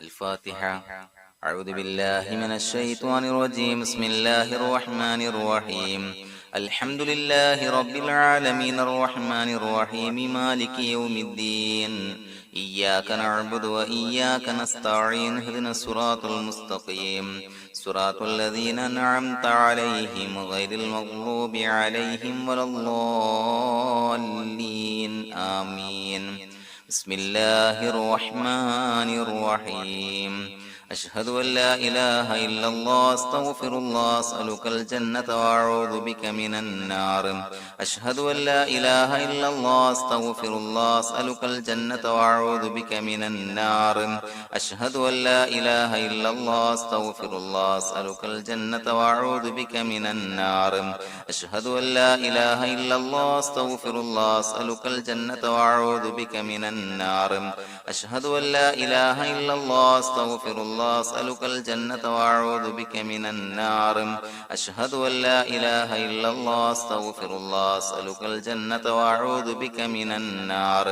الفاتحة. أعوذ بالله من الشيطان الرجيم. بسم الله الرحمن الرحيم. الحمد لله رب العالمين الرحمن الرحيم مالك يوم الدين. إياك نعبد وإياك نستعين. اهدنا الصراط المستقيم صراط الذين أنعمت عليهم غير المغضوب عليهم ولا الضالين. آمين. بسم الله الرحمن الرحيم. أشهد أن لا إله إلا الله أستغفر الله أسألك الجنة وأعوذ بك من النار. أشهد أن لا إله إلا الله أستغفر الله أسألك الجنة وأعوذ بك من النار. أشهد أن لا إله إلا الله أستغفر الله أسألك الجنة وأعوذ بك من النار. أشهد أن لا إله إلا الله أستغفر الله أسألك الجنة وأعوذ بك من النار. أشهد أن لا إله إلا الله أستغفر الله أسألك الجنة وأعوذ بك من النار. أشهد أن لا إله إلا الله أستغفر الله أسألك الجنة وأعوذ بك من النار.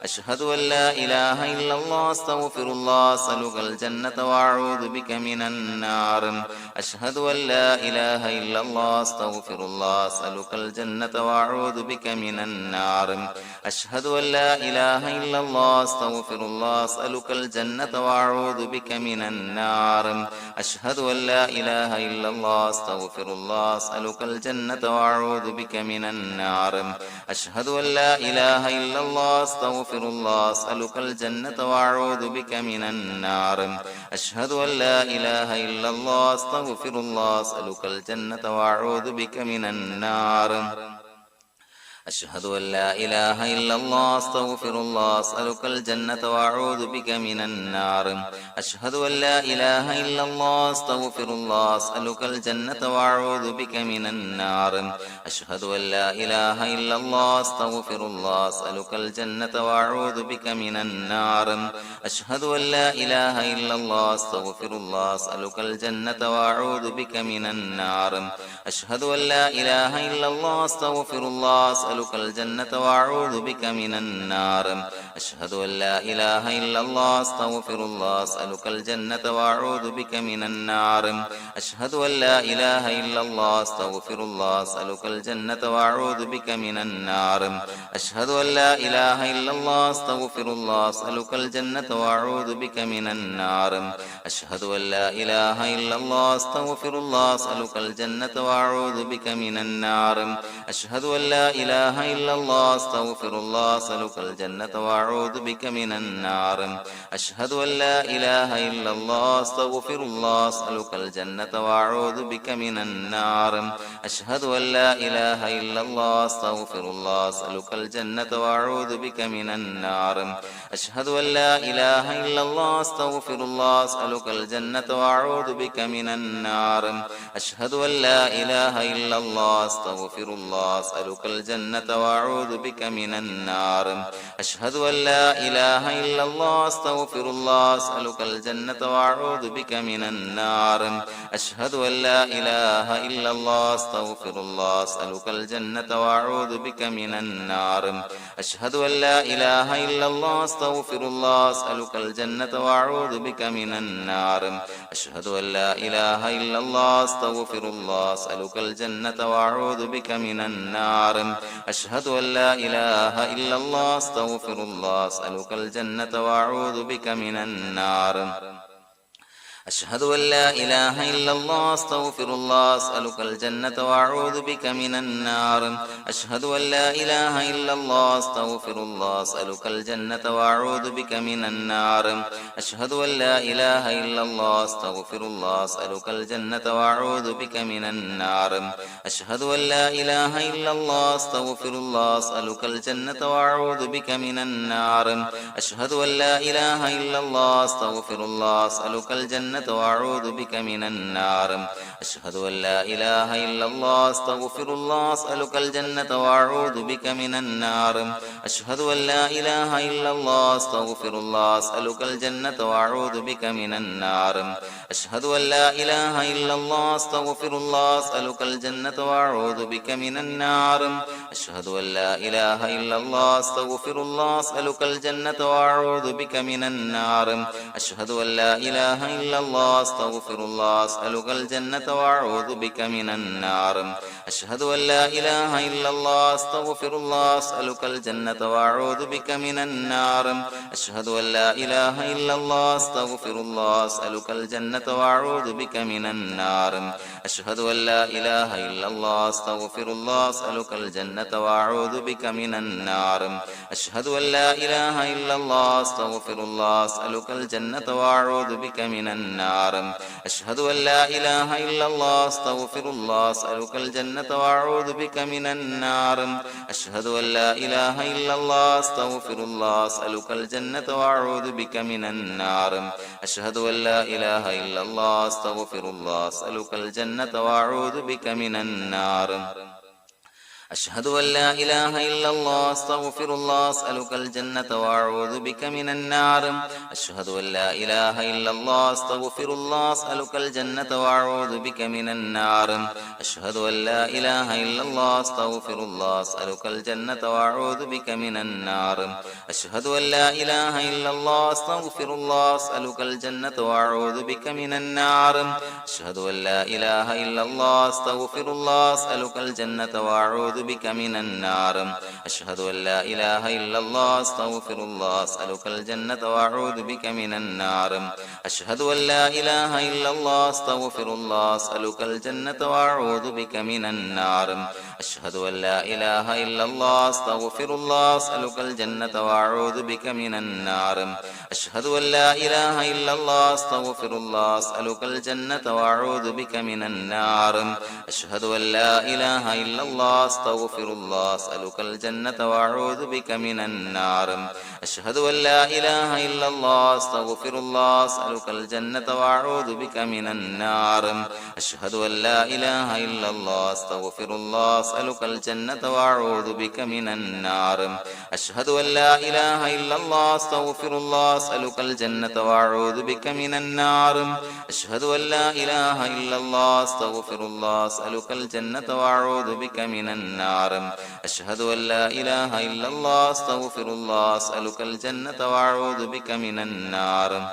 أشهد أن لا إله إلا الله أستغفر الله أسألك الجنة وأعوذ بك من النار. أشهد أن لا إله إلا الله أستغفر الله أسألك الجنة وأعوذ بك من النار. أشهد أن لا إله إلا الله أستغفر الله أسألك الجنة وأعوذ بك من النار. أشهد أن لا إله إلا الله أستغفر الله أسألك الجنة وأعوذ بك من النار. أشهد أن لا إله إلا الله أستغفر الله أسألك الجنة وأعوذ بك من النار. أشهد أن لا إله إلا الله أستغفر الله أسألك الجنة وأعوذ بك من النار. أشهد أن لا إله إلا الله أستغفر الله أسألك الجنة وأعوذ بك من النار. أشهد أن لا إله إلا الله أستغفر الله أسألك الجنة وأعوذ بك من النار. أشهد أن لا إله إلا الله أستغفر الله أسألك الجنة وأعوذ بك من النار. أشهد أن لا إله إلا الله أستغفر الله أسألك الجنة وأعوذ بك من النار. أشهد أن لا إله إلا الله أستغفر الله أسألك الجنة وأعوذ بك من النار. أشهد أن لا إله إلا الله أستغفر الله أسألك الجنة وأعوذ بك من النار. أشهد أن لا إله إلا الله أستغفر الله أسألك الجنة وأعوذ بك من النار. أشهد أن لا إله إلا الله أستغفر الله أسألك الجنة وأعوذ بك من النار. أشهد أن لا إله إلا الله أستغفر الله أسألك الجنة وأعوذ بك من النار. أشهد أن لا إله إلا الله أستغفر الله أسألك الجنة وأعوذ بك من النار. أشهد أن لا إله إلا الله أستغفر الله أسألك الجنة وأعوذ بك من النار. أشهد أن لا إله إلا الله أستغفر الله أسألك الجنة وأعوذ بك من النار. أشهد أن لا إله إلا الله أستغفر الله أسألك الجنة وأعوذ بك من النار. أشهد أن لا إله إلا الله أستغفر الله أسألك الجنة وأعوذ بك من النار. أشهد أن لا إله إلا الله أستغفر الله أسألك الجنة وأعوذ بك من النار. أشهد أن لا إله إلا الله أستغفر الله أسألك الجنة وأعوذ بك من النار. أشهد أن لا إله إلا الله أستغفر الله أسألك الجنة وأعوذ بك من النار. أشهد أن لا إله إلا الله أستغفر الله أسألك الجنة وأعوذ بك من النار. أشهد أن لا إله إلا الله أستغفر الله أسألك الجنة وأعوذ بك من النار. أشهد أن لا إله إلا الله أستغفر الله أسألك الجنة وأعوذ بك من النار. أشهد أن لا إله إلا الله أستغفر الله أسألك الجنة وأعوذ بك من النار. أشهد أن لا إله إلا الله أستغفر الله أسألك الجنة وأعوذ بك من النار. أشهد أن لا إله إلا الله أستغفر الله أسألك الجنة وأعوذ بك من النار. أشهد أن لا إله إلا الله أستغفر الله أسألك الجنة الجنة وأعوذ بك من النار أشهد أن لا إله إلا الله أستغفر الله أسألك الجنة وأعوذ بك من النار أشهد أن لا إله إلا الله أستغفر الله أسألك الجنة وأعوذ بك من النار أشهد أن لا إله إلا الله أستغفر الله أسألك الجنة وأعوذ بك من النار أشهد أن لا إله إلا الله أستغفر الله أسألك الجنة وأعوذ بك من النار أشهد أن لا إله إلا الله أستغفر الله أسألك الجنة وأعوذ بك من النار أشهد أن لا إله إلا الله أستغفر الله أسألك الجنة وأعوذ بك من النار أشهد أن لا إله إلا الله أستغفر الله أسألك الجنة وأعوذ بك من النار أشهد أن لا إله إلا الله أستغفر الله أسألك الجنة وأعوذ بك من النار أشهد أن لا إله إلا الله أستغفر الله أسألك الجنة وأعوذ بك من النار أشهد أن لا إله إلا الله أستغفر الله أسألك الجنة وأعوذ بك من النار أشهد أن لا إله إلا الله أستغفر الله أسألك الجنة وأعوذ بك من النار أشهد أن لا إله إلا الله أستغفر الله أسألك الجنة وأعوذ بك من النار أشهد أن لا إله إلا الله أستغفر الله أسألك الجنة وأعوذ بك من النار أشهد أن لا إله إلا الله أستغفر الله أسألك الجنة وأعوذ بك من النار أشهد أن لا إله إلا الله أستغفر الله أسألك الجنة وأعوذ بك من النار أشهد أن لا إله إلا الله أستغفر الله أسألك الجنة وأعوذ بك من النار أشهد أن لا إله إلا الله أستغفر الله أسألك الجنة وأعوذ بك من النار أشهد أن لا إله إلا الله أستغفر الله أسألك الجنة وأعوذ بك من النار أشهد أن لا إله إلا الله أستغفر الله أسألك الجنة وأعوذ بك من النار أشهد أن لا إله إلا الله أستغفر الله أسألك الجنة وأعوذ بك من النار أشهد أن لا إله إلا الله أستغفر الله أسألك الجنة وأعوذ بك من النار أشهد أن لا إله إلا الله أستغفر الله أسألك الجنة وأعوذ بك من النار أشهد أن لا إله إلا الله أستغفر الله أسألك الجنة وأعوذ بك من النار أشهد أن لا إله إلا الله أستغفر الله أسألك الجنة وأعوذ بك من النار أشهد أن لا إله إلا الله أستغفر الله أسألك الجنة وأعوذ بك من النار أشهد أن لا إله إلا الله أستغفر الله أسألك الجنة وأعوذ بك من النار أشهد أن لا إله إلا الله أستغفر الله أسألك الجنة وأعوذ بك من النار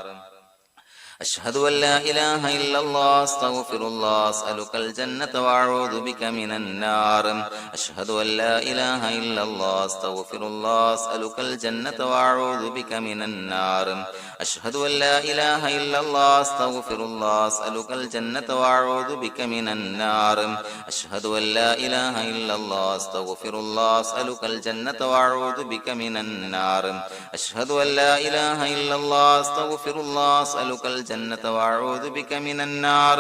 أشهد أن لا إله إلا الله أستغفر الله أسألك الجنة وأعوذ بك من النار أشهد أن لا إله إلا الله أستغفر الله أسألك الجنة وأعوذ بك من النار أشهد أن لا إله إلا الله أستغفر الله أسألك الجنة وأعوذ بك من النار أشهد أن لا إله إلا الله أستغفر الله أسألك الجنة وأعوذ بك من النار أشهد أن لا إله إلا الله أستغفر الله أسألك الجنة وأعوذ بك من النار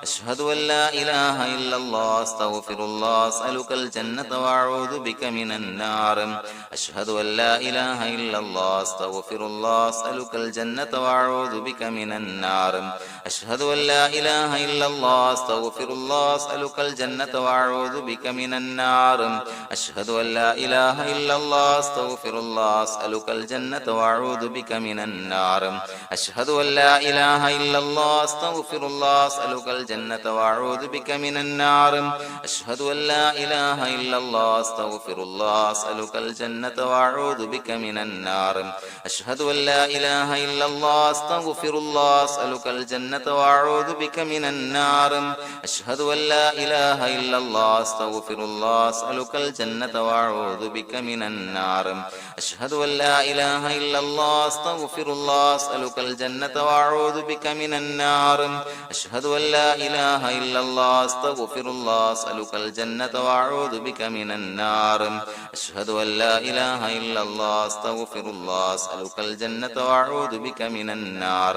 أشهد أن لا إله إلا الله أستغفر الله أسألك الجنة وأعوذ بك من النار أشهد أن لا إله إلا الله أستغفر الله أسألك الجنة وأعوذ بك من النار أشهد أن لا إله إلا الله أستغفر الله أسألك الجنة وأعوذ بك من النار أشهد أن لا إله إلا الله أستغفر الله أسألك الجنة وأعوذ بك من النار أشهد أن لا إله إلا الله أستغفر الله أسألك الجنة وأعوذ بك من النار أشهد أن لا إله إلا الله أستغفر الله أسألك الجنة وأعوذ بك من النار أشهد أن لا إله إلا الله أستغفر الله أسألك الجنة وأعوذ بك من النار أشهد أن لا إله إلا الله أستغفر الله أسألك الجنة وأعوذ بك من النار أشهد أن لا إله إلا الله أستغفر الله أسألك الجنة وأعوذ بك من النار أشهد أن لا إله إلا الله أستغفر الله أسألك الجنة وأعوذ بك من النار أشهد أن لا إله إلا الله أستغفر الله أسألك الجنة وأعوذ بك من النار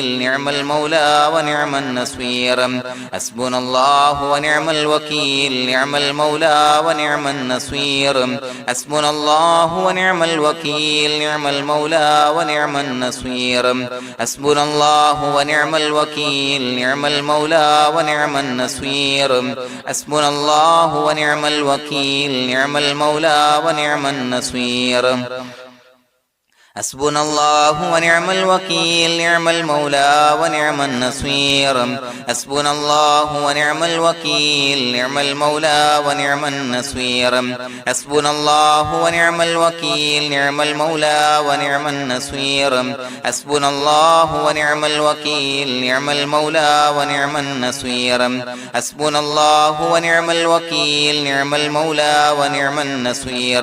الوكيل نعم المولى ونعم النصير حسبنا الله ونعم الوكيل نعم المولى ونعم النصير حسبنا الله ونعم الوكيل نعم المولى ونعم النصير حسبنا الله ونعم الوكيل نعم المولى ونعم النصير حسبنا الله ونعم الوكيل نعم المولى ونعم النصير حسبنا الله ونعم الوكيل نعم المولى ونعم النصير حسبنا الله ونعم الوكيل نعم المولى ونعم النصير حسبنا الله ونعم الوكيل نعم المولى ونعم النصير حسبنا الله ونعم الوكيل نعم المولى ونعم النصير حسبنا الله ونعم الوكيل نعم المولى ونعم النصير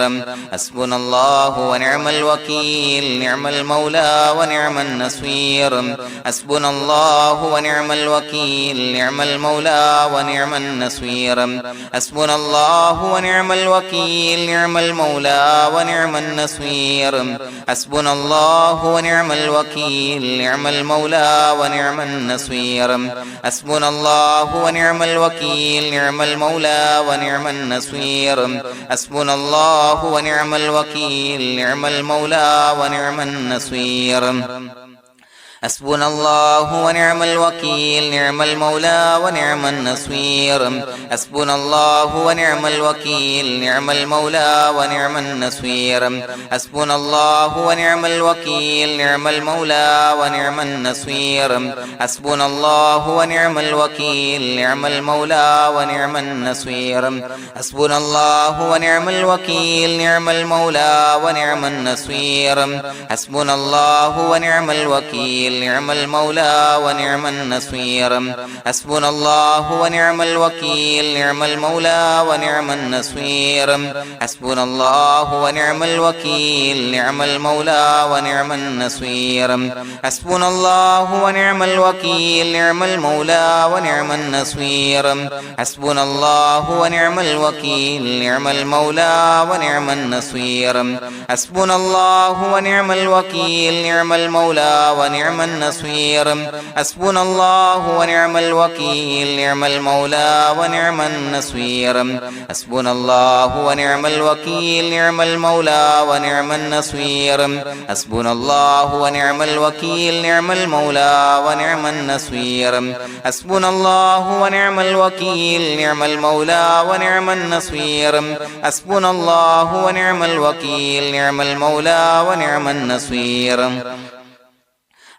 حسبنا الله ونعم الوكيل نعم المولى ونعم النصير حسبنا الله ونعم الوكيل نعم المولى ونعم النصير حسبنا الله ونعم الوكيل نعم المولى ونعم النصير حسبنا الله ونعم الوكيل نعم المولى ونعم النصير حسبنا الله ونعم الوكيل نعم المولى ونعم النصير حسبنا الله ونعم الوكيل نعم المولى ونعم النصير حسبنا الله ونعم الوكيل نعم المولى ونعم النصير حسبنا الله ونعم الوكيل نعم المولى ونعم النصير حسبنا الله ونعم الوكيل نعم المولى ونعم النصير حسبنا الله ونعم الوكيل نعم المولى ونعم النصير حسبنا الله ونعم الوكيل نعم المولى ونعم النصير حسبنا الله ونعم الوكيل نعم المولى ونعم النصير حسبنا الله ونعم الوكيل نعم المولى ونعم النصير حسبنا الله ونعم الوكيل نعم المولى ونعم النصير حسبنا الله ونعم الوكيل نعم المولى ونعم النصير حسبنا الله ونعم الوكيل نعم المولى ونعم النصير حسبنا الله ونعم الوكيل نعم المولى ونعم النصير حسبنا الله ونعم الوكيل نعم المولى ونعم النصير حسبنا الله ونعم الوكيل نعم المولى ونعم النصير حسبنا الله ونعم الوكيل نعم المولى ونعم النصير حسبنا الله ونعم الوكيل نعم المولى ونعم النصير حسبنا الله ونعم الوكيل نعم المولى ونعم النصير حسبنا الله ونعم الوكيل نعم المولى ونعم النصير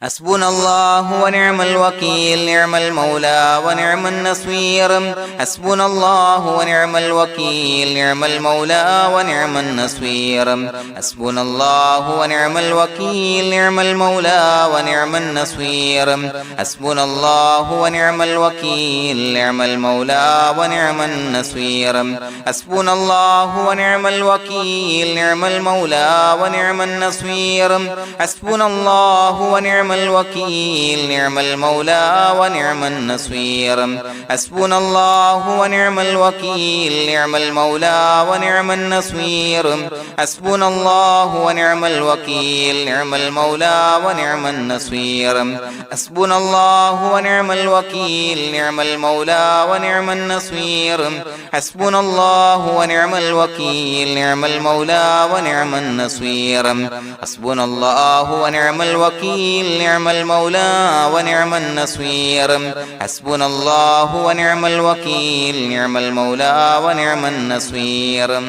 حسبنا الله ونعم الوكيل نعم المولى ونعم النصير حسبنا الله ونعم الوكيل نعم المولى ونعم النصير حسبنا الله ونعم الوكيل نعم المولى ونعم النصير حسبنا الله ونعم الوكيل نعم المولى ونعم النصير حسبنا الله ونعم الوكيل نعم المولى ونعم النصير حسبنا الله ونعم الوكيل نعم المولى ونعم النصير حسبنا الله ونعم الوكيل نعم المولى ونعم النصير حسبنا الله ونعم الوكيل نعم المولى ونعم النصير حسبنا الله ونعم الوكيل نعم المولى ونعم النصير حسبنا الله ونعم الوكيل نعم المولى ونعم النصير حسبنا الله ونعم الوكيل نعم المولى ونعم النصير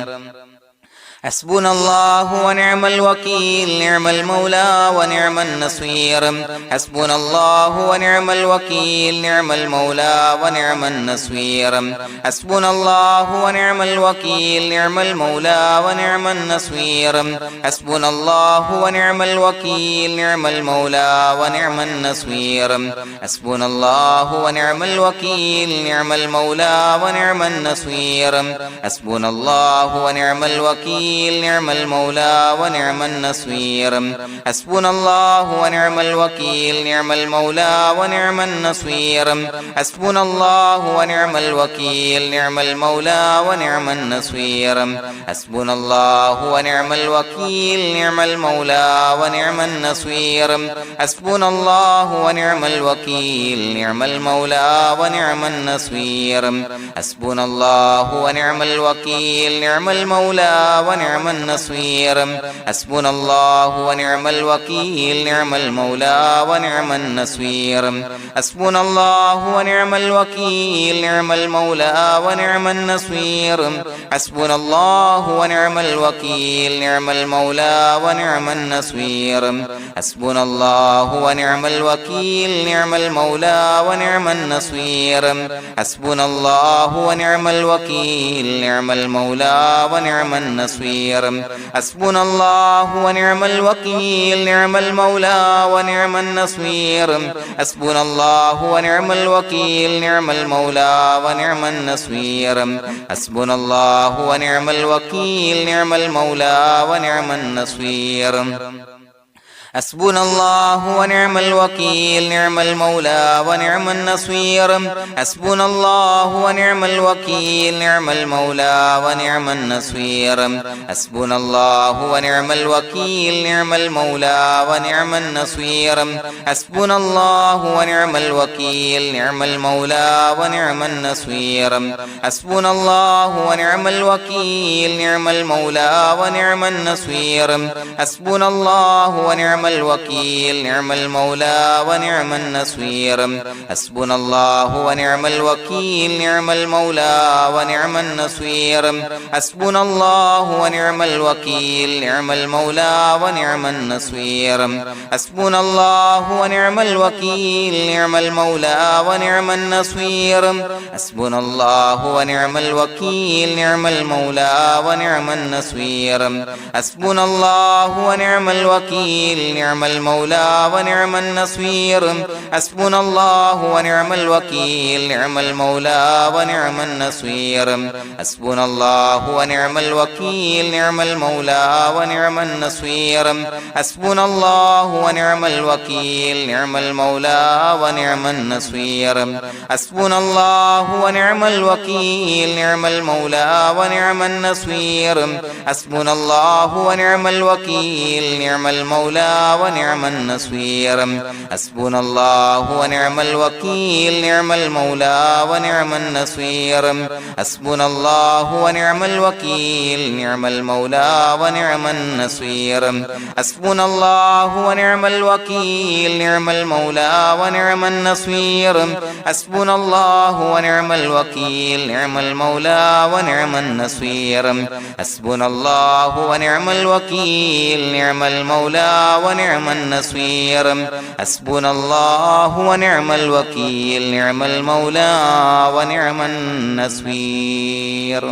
حسبنا الله ونعم الوكيل نعم المولى ونعم النصير حسبنا الله ونعم الوكيل نعم المولى ونعم النصير حسبنا الله ونعم الوكيل نعم المولى ونعم النصير حسبنا الله ونعم الوكيل نعم المولى ونعم النصير حسبنا الله ونعم الوكيل نعم المولى ونعم النصير حسبنا الله ونعم الوكيل الوكيل نعم المولى ونعم النصير حسبنا الله ونعم الوكيل نعم المولى ونعم النصير حسبنا الله ونعم الوكيل نعم المولى ونعم النصير حسبنا الله ونعم الوكيل نعم المولى ونعم النصير حسبنا الله ونعم الوكيل نعم المولى ونعم النصير حسبنا الله ونعم الوكيل نعم المولى ونعم النصير حسبنا الله ونعم الوكيل نعم المولى ونعم النصير حسبنا الله ونعم الوكيل نعم المولى ونعم النصير حسبنا الله ونعم الوكيل نعم المولى ونعم النصير حسبنا الله ونعم الوكيل نعم المولى ونعم النصير حسبنا الله ونعم الوكيل نعم المولى ونعم النصير حسبنا الله ونعم الوكيل نعم المولى ونعم النصير حسبنا الله ونعم الوكيل نعم المولى ونعم النصير حسبنا الله ونعم الوكيل نعم المولى ونعم النصير حسبنا الله ونعم الوكيل نعم المولى ونعم النصير حسبنا الله ونعم الوكيل نعم المولى ونعم النصير حسبنا الله ونعم الوكيل نعم المولى ونعم النصير حسبنا الله ونعم الوكيل نعم المولى ونعم النصير حسبنا الله ونعم الوكيل نعم المولى ونعم النصير حسبنا الله ونعم الوكيل نعم المولى ونعم النصير حسبنا الله ونعم الوكيل نعم المولى ونعم النصير حسبنا الله ونعم الوكيل نعم المولى ونعم النصير حسبنا الله ونعم الوكيل نعم المولى ونعم النصير حسبنا الله ونعم الوكيل نعم المولى ونعم النصير حسبنا الله ونعم الوكيل نعم المولى ونعم النصير حسبنا الله ونعم الوكيل نعم المولى ونعم النصير حسبنا الله ونعم الوكيل نعم المولى ونعم النصير حسبنا الله ونعم الوكيل نعم المولى ونعم النصير حسبنا الله ونعم الوكيل نعم المولى ونعم النصير حسبنا الله ونعم الوكيل نعم المولى ونعم النصير حسبنا الله ونعم الوكيل نعم المولى ونعم النصير حسبنا الله ونعم الوكيل نعم المولى ونعم النصير حسبنا الله ونعم الوكيل نعم المولى ونعم النصير حسبنا الله ونعم الوكيل نعم المولى ونعم النصير حسبنا الله ونعم الوكيل نعم المولى ونعم النصير حسبنا الله ونعم الوكيل نعم المولى ونعم النصير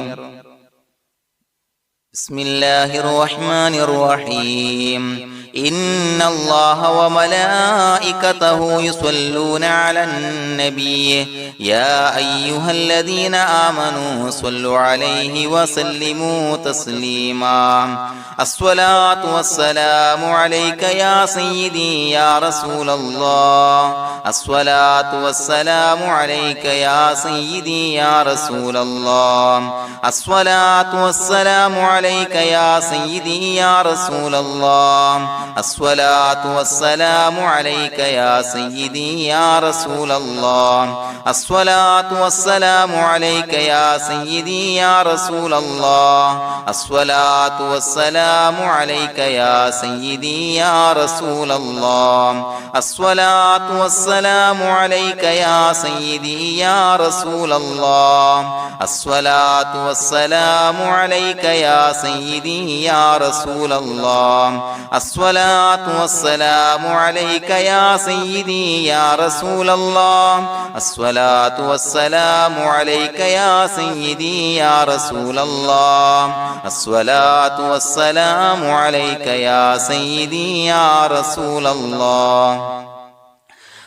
بسم الله الرحمن الرحيم إن الله وملائكته يصلون على النبي يا أيها الذين آمنوا صلوا عليه وسلموا تسليما الصلاة والسلام عليك يا سيدي يا رسول الله الصلاة والسلام عليك يا سيدي يا رسول الله الصلاة والسلام عليك يا سيدي يا رسول الله الصلاة والسلام عليك يا سيدي يا رسول الله الصلاة والسلام عليك يا سيدي يا رسول الله الصلاة والسلام عليك يا سيدي يا رسول الله الصلاة والسلام عليك يا سيدي يا رسول الله الصلاة والسلام عليك يا سيدي يا رسول الله الصلاة والسلام عليك يا سيدي يا رسول الله الصلاة والسلام عليك يا سيدي يا رسول الله الصلاة والسلام عليك يا سيدي يا رسول الله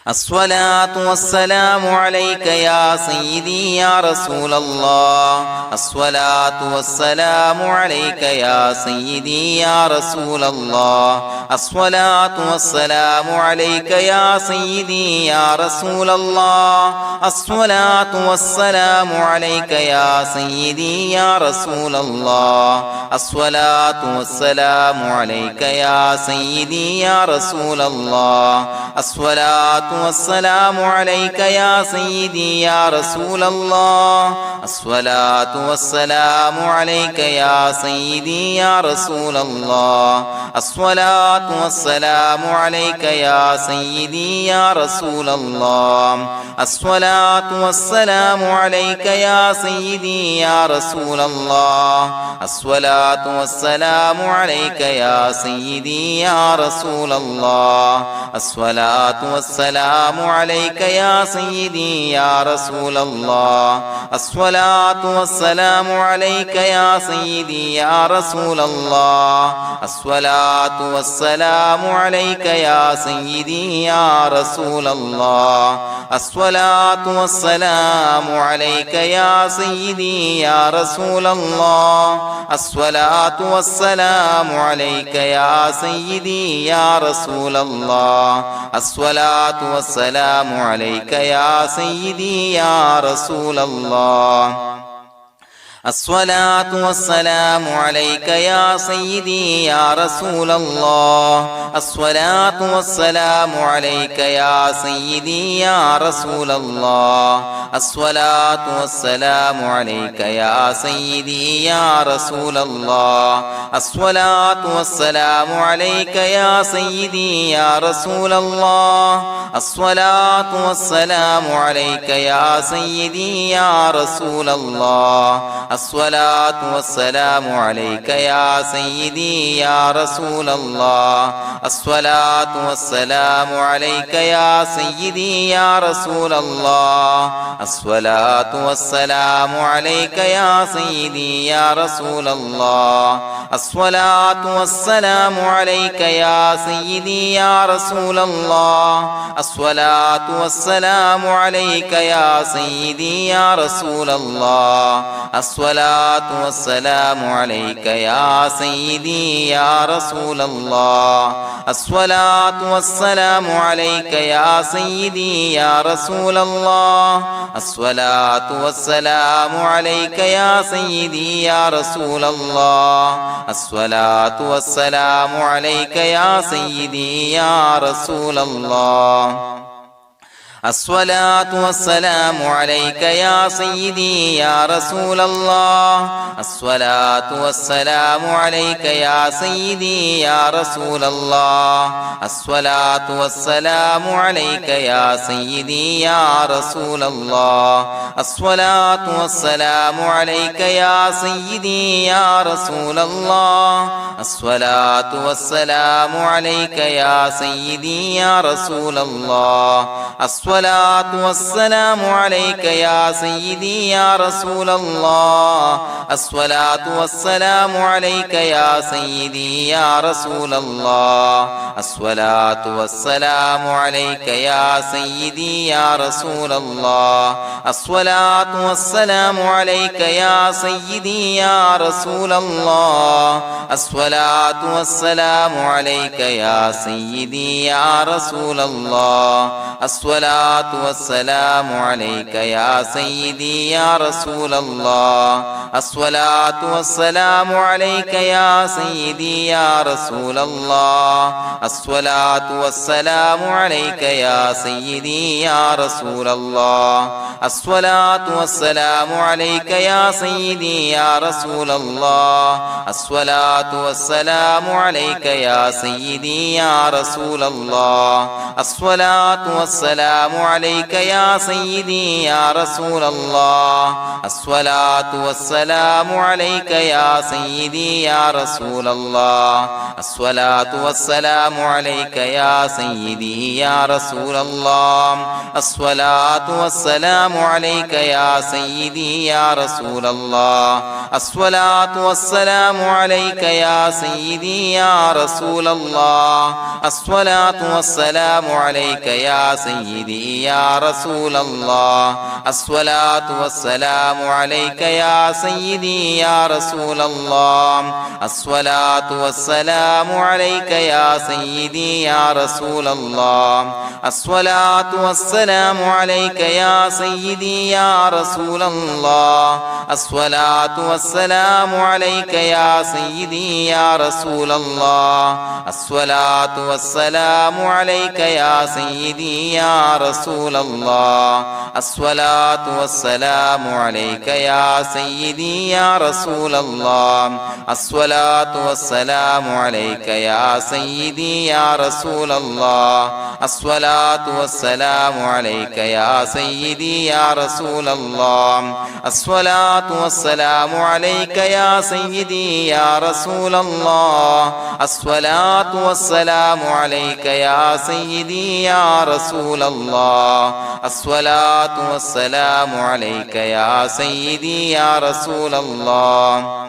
الصلاة والسلام عليك يا سيدي يا رسول الله. الصلاة والسلام عليك يا سيدي يا رسول الله. الصلاة والسلام عليك يا سيدي يا رسول الله. الصلاة والسلام عليك يا سيدي يا رسول الله. الصلاة والسلام عليك يا سيدي يا رسول الله. الصلاة والسلام عليك يا سيدي يا رسول الله. الصلاة والسلام عليك يا سيدي يا رسول الله. الصلاة والسلام عليك يا سيدي يا رسول الله. الصلاة والسلام عليك يا سيدي يا رسول الله. الصلاة والسلام عليك يا سيدي يا رسول الله. الصلاة والسلام عليك يا سيدي يا رسول الله. الصلاة والسلام عليك يا سيدي يا رسول الله. الصلاة والسلام عليك يا سيدي يا رسول الله. الصلاة والسلام عليك يا سيدي يا رسول الله. الصلاة والسلام عليك يا سيدي يا رسول الله. الصلاة والسلام عليك يا سيدي يا رسول الله. الصلاة والسلام عليك يا سيدي يا رسول الله. الصلاة والسلام عليك يا سيدي يا رسول الله. الصلاة والسلام عليك يا سيدي يا رسول الله. الصلاة والسلام عليك يا سيدي يا رسول الله. الصلاة والسلام عليك يا سيدي يا رسول الله. الصلاة والسلام عليك يا سيدي يا رسول الله. الصلاة والسلام عليك يا سيدي يا رسول الله. الصلاة والسلام عليك يا سيدي يا رسول الله. الصلاة والسلام عليك يا سيدي يا رسول الله. الصلاة والسلام عليك يا سيدي يا رسول الله. الصلاة والسلام عليك يا سيدي يا رسول الله. الصلاة والسلام عليك يا سيدي يا رسول الله. الصلاة والسلام عليك يا سيدي يا رسول الله. الصلاة والسلام عليك يا سيدي يا رسول الله. الصلاة والسلام عليك يا سيدي يا رسول الله. الصلاة والسلام عليك يا سيدي يا رسول الله. الصلاة والسلام عليك يا سيدي يا رسول الله. الصلاة والسلام عليك يا سيدي يا رسول الله. الصلاة والسلام عليك يا سيدي يا رسول الله. الصلاة والسلام عليك يا سيدي يا رسول الله. الصلاة والسلام عليك يا سيدي يا رسول الله. الصلاة والسلام عليك يا سيدي يا رسول الله. الصلاة والسلام عليك يا سيدي يا رسول الله. الصلاة والسلام عليك يا سيدي يا رسول الله. الصلاة والسلام عليك يا سيدي يا رسول الله. الصلاة والسلام عليك يا سيدي يا رسول الله. الصلاة والسلام عليك يا سيدي يا رسول الله. الصلاة والسلام عليك يا سيدي يا رسول الله. الصلاة والسلام عليك يا سيدي يا رسول الله. الصلاة والسلام عليك يا سيدي يا رسول الله. الصلاة والسلام والسلام عليك يا سيدي يا رسول الله الصلاة والسلام عليك يا سيدي يا رسول الله الصلاة والسلام عليك يا سيدي يا رسول الله الصلاة والسلام عليك يا سيدي يا رسول الله الصلاة والسلام عليك يا سيدي يا رسول الله الصلاة والسلام عليك يا سيدي يا رسول الله الصلاة والسلام عليك يا سيدي يا رسول الله الصلاة والسلام عليك يا سيدي يا رسول الله الصلاة والسلام عليك يا سيدي يا رسول الله الصلاة والسلام عليك يا سيدي يا رسول الله الصلاة والسلام عليك يا سيدي يا رسول الله الصلاة والسلام عليك يا سيدي يا رسول الله الصلاة والسلام عليك يا سيدي يا رسول الله الصلاة والسلام عليك يا سيدي يا رسول الله الصلاة والسلام عليك يا سيدي يا رسول الله الصلاة والسلام عليك يا سيدي يا رسول الله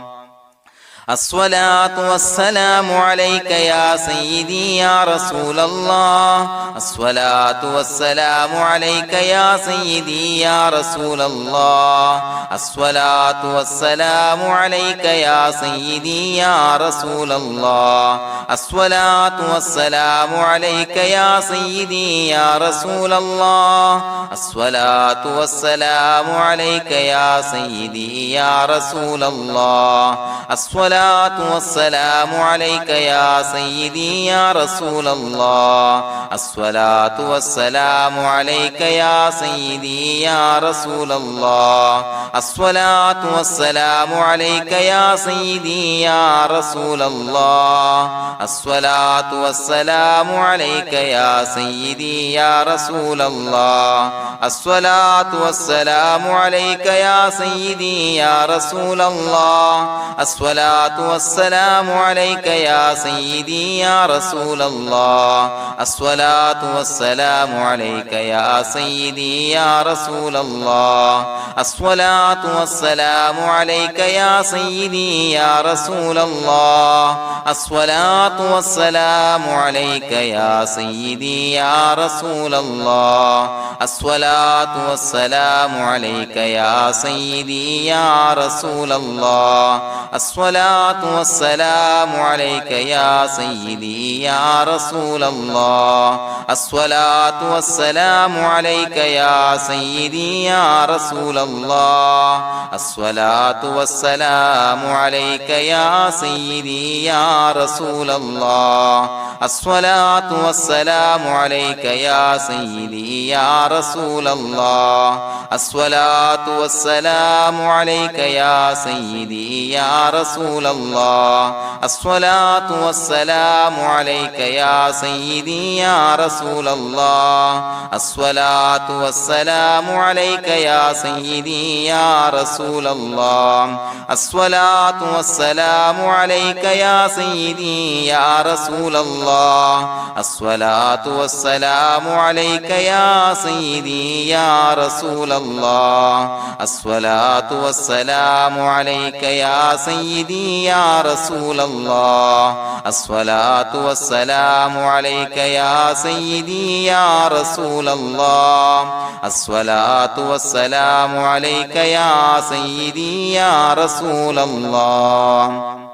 الصلاة والسلام عليك يا سيدي يا رسول الله الصلاة والسلام عليك يا سيدي يا رسول الله الصلاة والسلام عليك يا سيدي يا رسول الله الصلاة والسلام عليك يا سيدي يا رسول الله الصلاة والسلام عليك يا سيدي يا رسول الله الصلاة والسلام عليك يا سيدي يا رسول الله الصلاة والسلام عليك يا سيدي يا رسول الله الصلاة والسلام عليك يا سيدي يا رسول الله الصلاة والسلام عليك يا سيدي يا رسول الله الصلاة والسلام عليك يا سيدي يا رسول الله الصلاة والسلام عليك يا سيدي يا رسول الله الصلاة والسلام عليك يا سيدي يا رسول الله الصلاة والسلام عليك يا سيدي يا رسول الله الصلاة والسلام عليك يا سيدي يا رسول الله الصلاة والسلام عليك يا سيدي يا رسول الله الصلاة والسلام عليك يا سيدي يا رسول الله الصلاة والسلام عليك يا سيدي يا رسول الله الصلاة والسلام عليك يا سيدي يا رسول الله الصلاة والسلام عليك يا سيدي يا رسول الله الصلاة والسلام عليك يا سيدي يا رسول الله الصلاة والسلام عليك يا سيدي يا رسول الله الصلاة والسلام عليك يا سيدي يا رسول الله الصلاة والسلام عليك يا سيدي يا رسول الله الصلاة والسلام عليك يا سيدي يا رسول الله الصلاة والسلام عليك يا سيدي يا رسول الله الصلاة والسلام عليك يا سيدي يا رسول الله الصلاة والسلام عليك يا سيدي يا رسول الله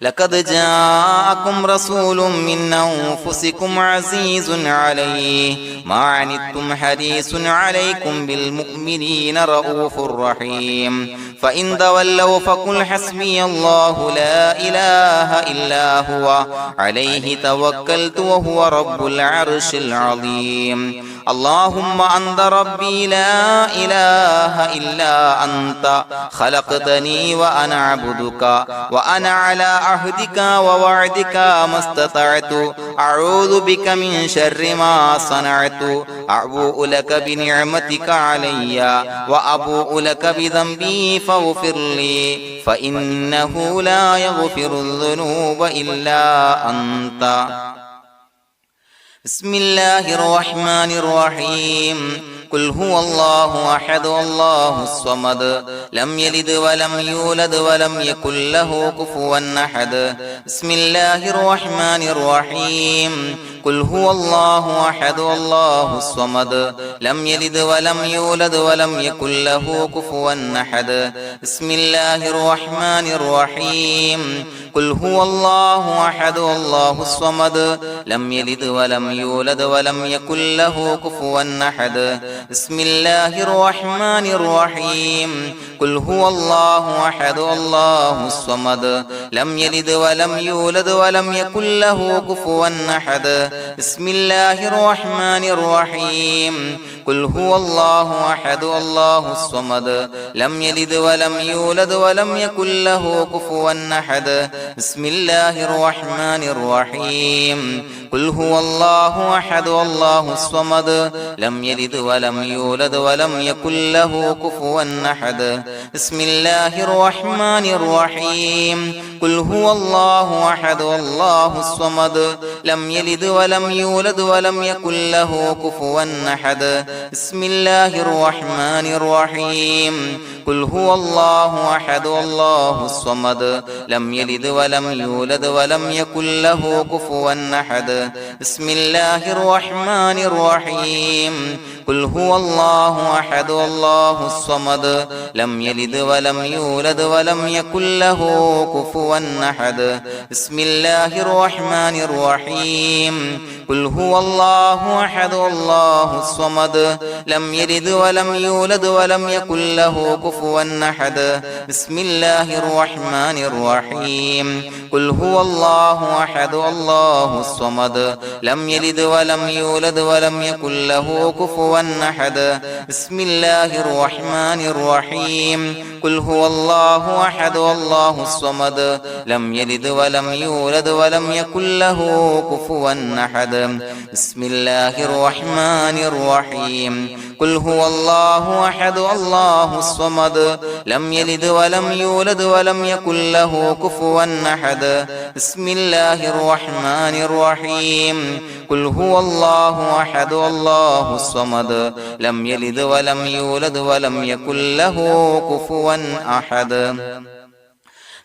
لقد جاءكم رسول من أنفسكم عزيز عليه ما عنتم حريص عليكم بالمؤمنين رؤوف رحيم فإن تولوا فقل حسبي الله لا إله إلا هو عليه توكلت وهو رب العرش العظيم اللهم أنت ربي لا إله إلا أنت خلقتني وأنا عبدك وأنا على عهدك ووعدك ما استطعت أعوذ بك من شر ما صنعت أبوء لك بنعمتك علي وأبوء لك بذنبي فاغفر لي فإنه لا يغفر الذنوب إلا أنت. بسم الله الرحمن الرحيم. قل هو الله أحد الله الصمد لم يلد ولم يولد ولم يكن له كفوا أحد. بسم الله الرحمن الرحيم. قل هو الله أحد الله الصمد لم يلد ولم يولد ولم يكن له كفوا أحد. بسم الله الرحمن الرحيم. قل هو الله أحد الله الصمد لم يلد ولم يولد ولم يكن له كفوا أحد. بسم الله الرحمن الرحيم. قل هو الله أحد الله الصمد لم يلد ولم يولد ولم يكن له كفوا أحد. بسم الله الرحمن الرحيم. قل هو الله أحد الله الصمد لم يلد ولم يولد ولم يكن له كفوا أحد. بسم الله الرحمن الرحيم. قل هو الله أحد الله الصمد لم يلد ولم يولد ولم يكن له كفوا أحد. بسم الله الرحمن الرحيم. قل هو الله أحد الله الصمد لم يلد ولم يولد ولم يكن له كفوا أحد. بسم الله الرحمن الرحيم. قل هو الله أحد الله الصمد لم يلد ولم يولد ولم يكن له كفوا أحد. بسم الله الرحمن الرحيم. قل هو الله أحد الله الصمد لم يلد ولم يولد ولم يكن له كفوا أحد. بسم الله الرحمن الرحيم. قل هو الله أحد الله الصمد لم يلد ولم يولد ولم يكن له كفوا أحد. بسم الله الرحمن الرحيم. قل هو الله أحد الله الصمد لم يلد ولم يولد ولم يكن له كفوا أحد. بسم الله الرحمن الرحيم. قل هو الله أحد الله الصمد لم يلد ولم يولد ولم يكن له كفوا أحد. بسم الله الرحمن الرحيم. قل هو الله أحد الله الصمد لم يلد ولم يولد ولم يكن له كفوا أحد. بسم الله الرحمن الرحيم. قل هو الله أحد الله الصمد لم يلد ولم يولد ولم يكن له كفوا أحد.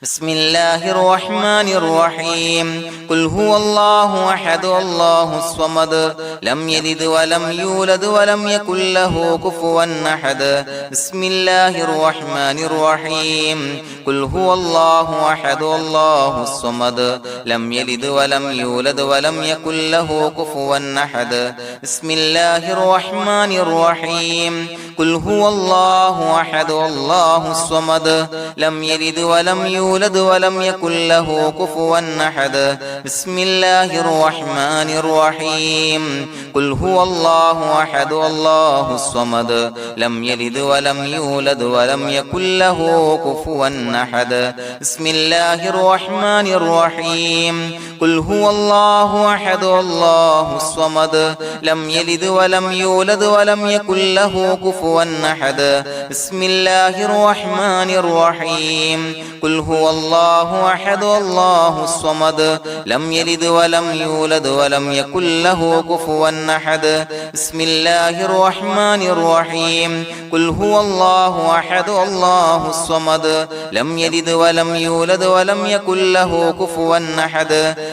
بسم الله الرحمن الرحيم. قل هو الله أحد الله الصمد لم يلد ولم يولد ولم يكن له كفوا أحد. بسم الله الرحمن الرحيم. قل هو الله أحد الله الصمد لم يلد ولم يولد ولم يكن له كفوا أحد. بسم الله الرحمن الرحيم. قل هو الله أحد الله الصمد لم يلد ولم يولد ولم يكن له كفوا أحد. بسم الله الرحمن الرحيم. قل هو الله أحد الله الصمد لم يلد ولم يولد ولم يكن له كفوا أحد. بسم الله الرحمن الرحيم. قل هو الله أحد الله الصمد لم يلد ولم يولد ولم يكن له كفوا أحد. بسم الله الرحمن الرحيم. قل هو الله أحد الله الصمد لم يلد ولم يولد ولم يكن له كفوا أحد. بسم الله الرحمن الرحيم. قل هو الله أحد الله الصمد لم يلد ولم يولد ولم يكن له كفوا أحد.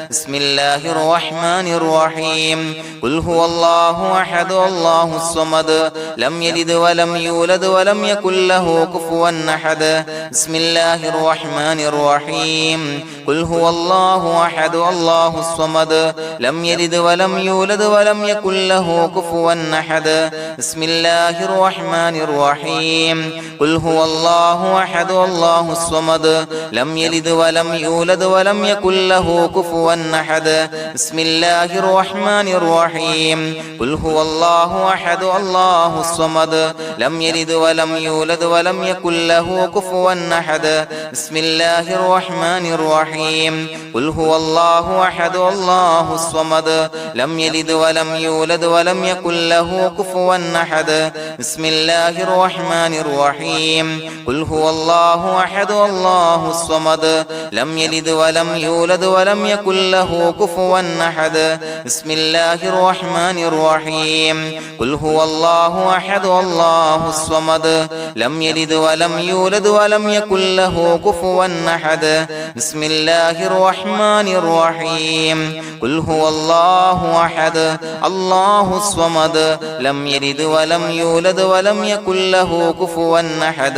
بسم الله الرحمن الرحيم. قل هو الله أحد الله الصمد لم يلد ولم يولد ولم يكن له كفوا أحد بسم الله الرحمن الرحيم قل هو الله أحد الله الصمد لم يلد ولم يولد ولم يكن له كفوا أحد بسم الله الرحمن الرحيم قل هو الله أحد الله الصمد لم يلد ولم يولد ولم يكن له كفوا أحد بسم الله الرحمن الرحيم قل هو الله أحد الله الصمد لم يلد ولم يولد ولم يكن له كفوا أحد بسم الله الرحمن الرحيم قل هو الله أحد الله الصمد لم يلد ولم يولد ولم يكن له كفوا أحد بسم الله الرحمن الرحيم قل هو الله أحد الله الصمد لم يلد ولم يولد ولم يكن له كفوا أحد بسم الله الرحمن الرحيم قل هو الله أحد الله الصمد لم يلد ولم يولد ولم يكن له كفوا أحد بسم الله الرحمن الرحيم قل هو الله أحد الله الصمد لم يلد ولم يولد ولم يكن له كفوا أحد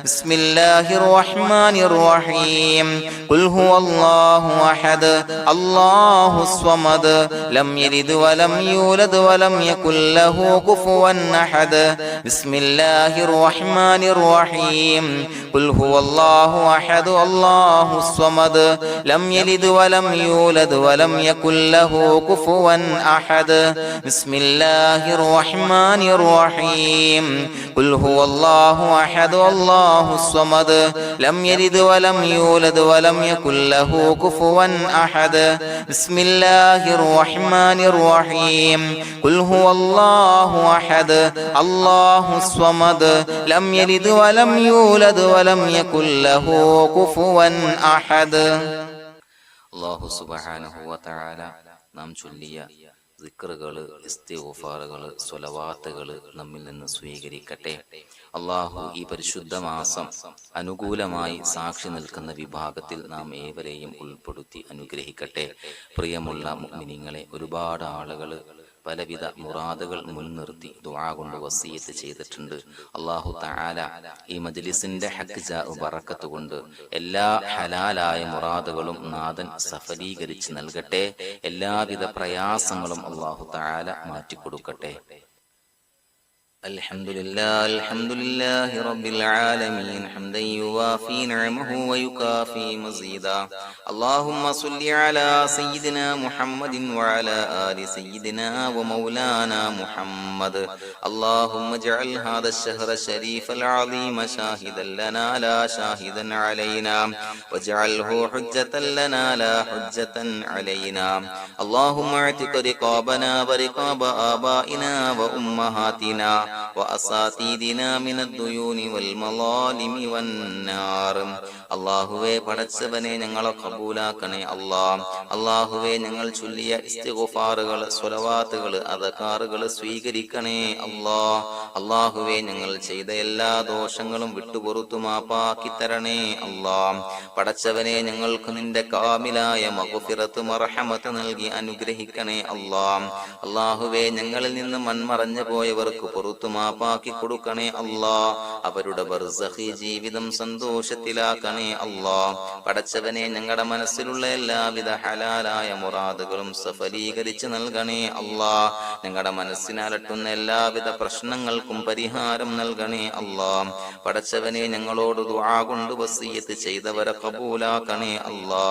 بسم الله الرحمن الرحيم قل هو الله أحد الله الصمد لم يلد ولم يولد ولم يكن له كفوا أحد بسم الله الرحمن الرحيم قل هو الله أحد الله الصمد لم يلد ولم يولد ولم يكن له كفوا أحد بسم الله الرحمن الرحيم قل هو الله أحد الله الصمد لم يلد ولم يولد ولم يكن له كفوا أحد بسم الله الرحمن الرحيم قل هو الله أحد الله الصمد لم يلد ولم يولد ولم يكن له كفوا أحد. അല്ലാഹു സുബ്ഹാനഹു വ തആല നാം ചൊല്ലിയ ദിക്റുകൾ, ഇസ്തിഗ്ഫാറുകൾ, സ്വലവാത്തുകൾ നമ്മിൽ നിന്ന് സ്വീകരിക്കട്ടെ. അള്ളാഹു ഈ പരിശുദ്ധ മാസം അനുകൂലമായി സാക്ഷി നിൽക്കുന്ന വിഭാഗത്തിൽ നാം ഏവരെയും ഉൾപ്പെടുത്തി അനുഗ്രഹിക്കട്ടെ. പ്രിയമുള്ള മുഅ്മിനീങ്ങളെ, ഒരുപാട് ആളുകൾ പലവിധ മുറാദുകൾ മുൻനിർത്തി ദുആ കൊണ്ട് വസിയത്ത് ചെയ്തിട്ടുണ്ട്. അല്ലാഹു തആല ഈ മജ്ലിസിന്റെ ഹഖ് ബറക്കത്ത് കൊണ്ട് എല്ലാ ഹലാലായ മുറാദുകളും നാഥൻ സഫലീകരിച്ച് നൽകട്ടെ. എല്ലാവിധ പ്രയാസങ്ങളും അല്ലാഹു തആല മാറ്റിക്കൊടുക്കട്ടെ. الحمد لله رب العالمين حمدا يوافي نعمه ويكافي مزيدا. اللهم صل على سيدنا محمد وعلى آل سيدنا ومولانا محمد. اللهم اجعل هذا الشهر الشريف العظيم شاهدا لنا لا شاهدا علينا، واجعله حجة لنا لا حجة علينا. اللهم اعتق رقابنا ورقاب آبائنا وأمهاتنا وأساتذتنا من الديون والمظالم والنار. അള്ളാഹുവേ, പടച്ചവനെ ഞങ്ങളെ കബൂലാക്കണേ അല്ലാ. അള്ളാഹുവേ, ഞങ്ങൾ ചൊല്ലിയ ഇസ്തിഗ്ഫാറുകൾ, സ്വലവാത്തുകൾ, അദ്കാറുകൾ സ്വീകരിക്കണേ അല്ലാ. അള്ളാഹുവേ, ഞങ്ങൾ ചെയ്ത എല്ലാ ദോഷങ്ങളും വിട്ടുപുറത്തു മാപ്പാക്കി തരണേ അല്ലാ. പടച്ചവനെ, ഞങ്ങൾക്ക് നിന്റെ കാമിലായ മഗ്ഫിറത്ത് മർഹമത്ത് നൽകി അനുഗ്രഹിക്കണേ അല്ലാ. അള്ളാഹുവേ, ഞങ്ങളിൽ നിന്ന് മൺമറഞ്ഞു പോയവർക്ക് പുറത്തു മാപ്പാക്കി കൊടുക്കണേ അല്ലാ. അവരുടെ ബർസഖി ജീവിതം സന്തോഷത്തിലാക്കണേ അല്ലാ. പടച്ചവനെ, ഞങ്ങളുടെ മനസ്സിലുള്ള എല്ലാവിധ ഹലാലായ മുറാദുകളും സഫലീകരിച്ച് നൽകണേ അല്ലാ. ഞങ്ങളുടെ മനസ്സിനലട്ടുന്ന എല്ലാവിധ പ്രശ്നങ്ങൾക്കും പരിഹാരം നൽകണേ അല്ലാ. പടച്ചവനെ, ഞങ്ങളോട് ദുആ കൊണ്ട് വസിയത്ത് ചെയ്തവരെ കബൂലാക്കണേ അല്ലാ.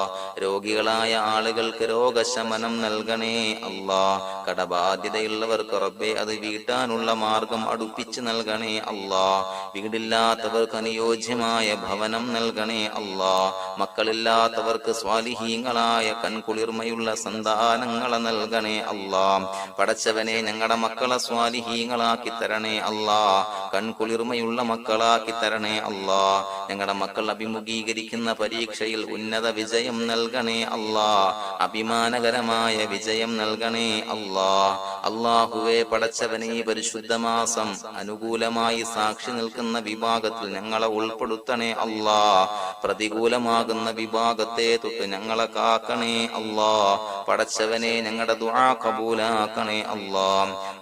രോഗികളായ ആളുകൾക്ക് രോഗശമനം നൽകണേ അല്ലാ. കടബാധ്യതയുള്ളവർക്ക് റബ്ബേ അത് വീട്ടാനുള്ള മാർഗം അടുപ്പിച്ച് നൽകണേ അല്ലാ. വീടില്ലാത്തവർക്ക് അനുയോജ്യമായ ഭവനം നൽകണേ അല്ലാ. മക്കളില്ലാത്തവർക്ക് സ്വാലിഹീങ്ങളായ കൺകുളിർമയുള്ള സന്താനങ്ങളെ നൽകണേ അല്ലാ. പടച്ചവനെ, ഞങ്ങളുടെ മക്കളെ സ്വാലിഹീങ്ങളാക്കി തരണേ അല്ലാ. കൺകുളിർമയുള്ള മക്കളാക്കി തരണേ അല്ലാ. ഞങ്ങളുടെ മക്കൾ അഭിമുഖീകരിക്കുന്ന പരീക്ഷയിൽ ഉന്നത വിജയം നൽകണേ അല്ലാ. അഭിമാനകരമായ വിജയം നൽകണേ അല്ലാ. അല്ലാഹുവേ, പടച്ചവനെ, പരിശുദ്ധ മാസം അനുകൂലമായി സാക്ഷി നിൽക്കുന്ന വിഭാഗത്തിൽ ഞങ്ങളെ ഉൾപ്പെടുത്തണേ അല്ലാ. പ്രതികൂലമാകുന്ന വിഭാഗത്തെ തൊട്ട് ഞങ്ങളെ കാക്കണേ അല്ലാ. പടച്ചവനെ, ഞങ്ങളുടെ ദുആ കബൂലാക്കണേ അല്ലാ.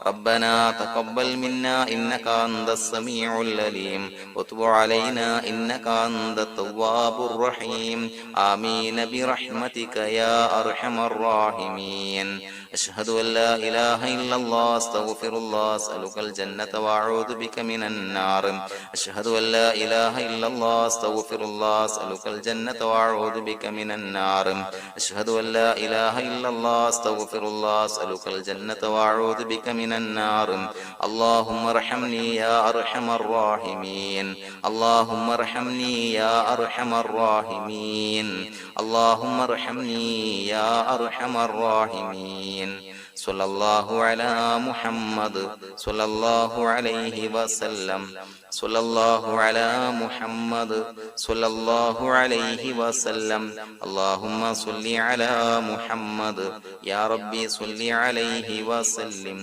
ربنا تقبل منا إنك أنت السميع العليم وتب علينا إنك أنت التواب الرحيم آمين برحمتك يا أرحم الراحمين. أشهد أن لا إله إلا الله أستغفر الله أسألك الجنة وأعوذ بك من النار. أشهد أن لا إله إلا الله أستغفر الله أسألك الجنة وأعوذ بك من النار. أشهد أن لا إله إلا الله أستغفر الله أسألك الجنة وأعوذ بك من النار. اللهم ارحمني يا أرحم الراحمين. اللهم ارحمني يا أرحم الراحمين. اللهم ارحمني يا أرحم الراحمين. صلى الله على محمد صلى الله عليه وسلم. صلى الله على محمد صلى الله عليه وسلم. اللهم صل على محمد يا ربي صل عليه وسلم.